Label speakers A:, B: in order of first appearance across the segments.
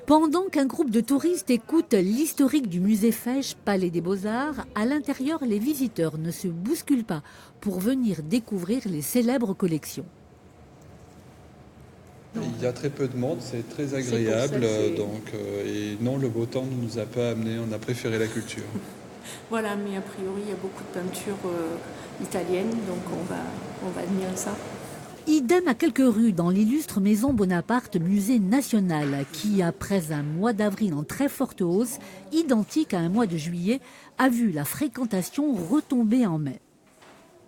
A: Pendant qu'un groupe de touristes écoute l'historique du musée Fesch, Palais des Beaux-Arts, à l'intérieur, les visiteurs ne se bousculent pas pour venir découvrir les célèbres collections.
B: Il y a très peu de monde, c'est très agréable. Et non, le beau temps ne nous a pas amené, on a préféré la culture.
C: Voilà, mais a priori, il y a beaucoup de peintures italiennes, donc on va admirer ça.
A: Idem à quelques rues dans l'illustre maison Bonaparte, musée national, qui, après un mois d'avril en très forte hausse, identique à un mois de juillet, a vu la fréquentation retomber en mai.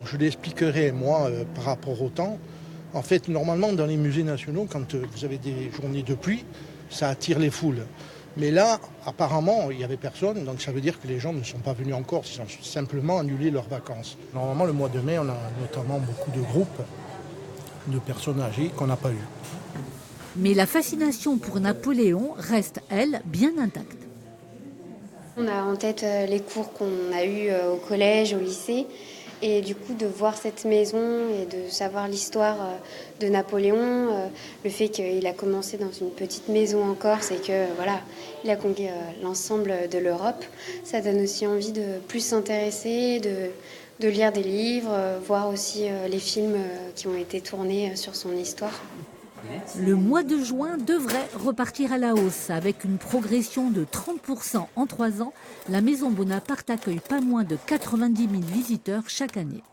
D: Je l'expliquerai, moi, par rapport au temps. En fait, normalement, dans les musées nationaux, quand vous avez des journées de pluie, ça attire les foules. Mais là, apparemment, il n'y avait personne, donc ça veut dire que les gens ne sont pas venus en Corse, ils ont simplement annulé leurs vacances. Normalement, le mois de mai, on a notamment beaucoup de groupes de personnes âgées qu'on n'a pas eues.
A: Mais la fascination pour Napoléon reste, elle, bien intacte.
E: On a en tête les cours qu'on a eus au collège, au lycée. Et du coup, de voir cette maison et de savoir l'histoire de Napoléon, le fait qu'il a commencé dans une petite maison en Corse et que voilà, il a conquis l'ensemble de l'Europe, ça donne aussi envie de plus s'intéresser, de lire des livres, voir aussi les films qui ont été tournés sur son histoire.
A: Le mois de juin devrait repartir à la hausse. Avec une progression de 30% en 3 ans, la maison Bonaparte accueille pas moins de 90 000 visiteurs chaque année.